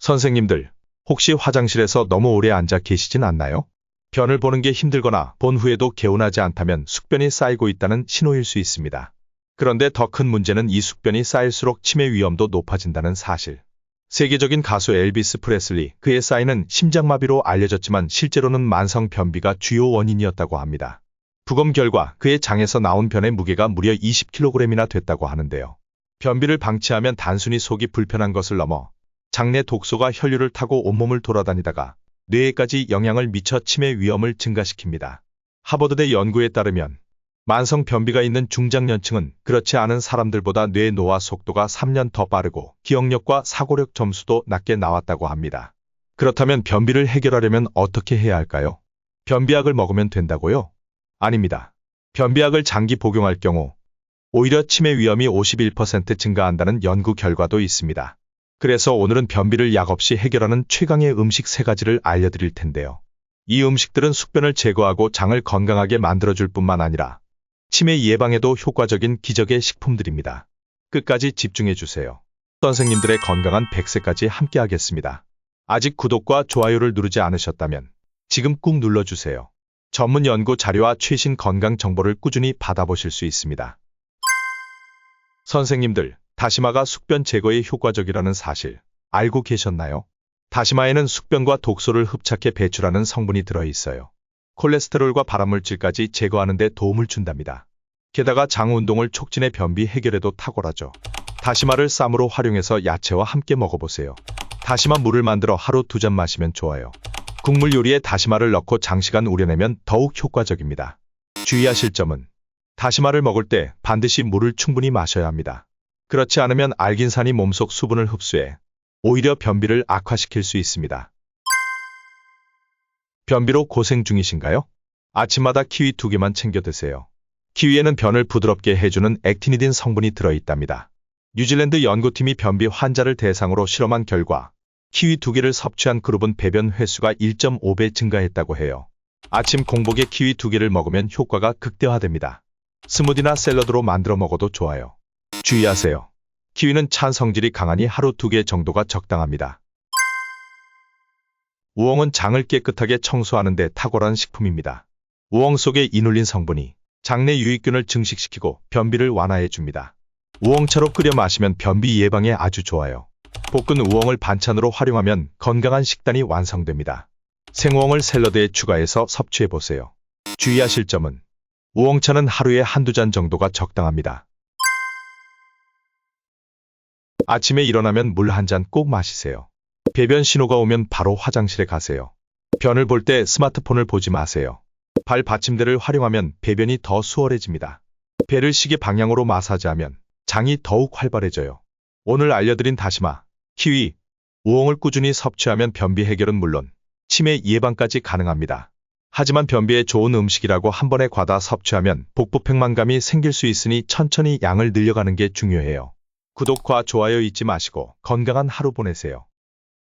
선생님들, 혹시 화장실에서 너무 오래 앉아 계시진 않나요? 변을 보는 게 힘들거나 본 후에도 개운하지 않다면 숙변이 쌓이고 있다는 신호일 수 있습니다. 그런데 더 큰 문제는 이 숙변이 쌓일수록 치매 위험도 높아진다는 사실. 세계적인 가수 엘비스 프레슬리, 그의 쌓이는 심장마비로 알려졌지만 실제로는 만성 변비가 주요 원인이었다고 합니다. 부검 결과 그의 장에서 나온 변의 무게가 무려 20kg이나 됐다고 하는데요. 변비를 방치하면 단순히 속이 불편한 것을 넘어 장내 독소가 혈류를 타고 온몸을 돌아다니다가 뇌에까지 영향을 미쳐 치매 위험을 증가시킵니다. 하버드대 연구에 따르면 만성 변비가 있는 중장년층은 그렇지 않은 사람들보다 뇌 노화 속도가 3년 더 빠르고 기억력과 사고력 점수도 낮게 나왔다고 합니다. 그렇다면 변비를 해결하려면 어떻게 해야 할까요? 변비약을 먹으면 된다고요? 아닙니다. 변비약을 장기 복용할 경우 오히려 치매 위험이 51% 증가한다는 연구 결과도 있습니다. 그래서 오늘은 변비를 약 없이 해결하는 최강의 음식 3가지를 알려드릴 텐데요. 이 음식들은 숙변을 제거하고 장을 건강하게 만들어줄 뿐만 아니라 치매 예방에도 효과적인 기적의 식품들입니다. 끝까지 집중해주세요. 선생님들의 건강한 100세까지 함께하겠습니다. 아직 구독과 좋아요를 누르지 않으셨다면 지금 꾹 눌러주세요. 전문 연구 자료와 최신 건강 정보를 꾸준히 받아보실 수 있습니다. 선생님들, 다시마가 숙변 제거에 효과적이라는 사실 알고 계셨나요? 다시마에는 숙변과 독소를 흡착해 배출하는 성분이 들어있어요. 콜레스테롤과 발암물질까지 제거하는 데 도움을 준답니다. 게다가 장 운동을 촉진해 변비 해결에도 탁월하죠. 다시마를 쌈으로 활용해서 야채와 함께 먹어보세요. 다시마 물을 만들어 하루 2잔 마시면 좋아요. 국물 요리에 다시마를 넣고 장시간 우려내면 더욱 효과적입니다. 주의하실 점은 다시마를 먹을 때 반드시 물을 충분히 마셔야 합니다. 그렇지 않으면 알긴산이 몸속 수분을 흡수해 오히려 변비를 악화시킬 수 있습니다. 변비로 고생 중이신가요? 아침마다 키위 2개만 챙겨 드세요. 키위에는 변을 부드럽게 해주는 액티니딘 성분이 들어있답니다. 뉴질랜드 연구팀이 변비 환자를 대상으로 실험한 결과 키위 2개를 섭취한 그룹은 배변 횟수가 1.5배 증가했다고 해요. 아침 공복에 키위 2개를 먹으면 효과가 극대화됩니다. 스무디나 샐러드로 만들어 먹어도 좋아요. 주의하세요. 키위는 찬 성질이 강하니 하루 2개 정도가 적당합니다. 우엉은 장을 깨끗하게 청소하는 데 탁월한 식품입니다. 우엉 속의 이눌린 성분이 장내 유익균을 증식시키고 변비를 완화해 줍니다. 우엉차로 끓여 마시면 변비 예방에 아주 좋아요. 볶은 우엉을 반찬으로 활용하면 건강한 식단이 완성됩니다. 생우엉을 샐러드에 추가해서 섭취해보세요. 주의하실 점은 우엉차는 하루에 1~2잔 정도가 적당합니다. 아침에 일어나면 물 1잔 꼭 마시세요. 배변 신호가 오면 바로 화장실에 가세요. 변을 볼 때 스마트폰을 보지 마세요. 발 받침대를 활용하면 배변이 더 수월해집니다. 배를 시계 방향으로 마사지하면 장이 더욱 활발해져요. 오늘 알려드린 다시마, 키위, 우엉을 꾸준히 섭취하면 변비 해결은 물론 치매 예방까지 가능합니다. 하지만 변비에 좋은 음식이라고 한 번에 과다 섭취하면 복부팽만감이 생길 수 있으니 천천히 양을 늘려가는 게 중요해요. 구독과 좋아요 잊지 마시고 건강한 하루 보내세요.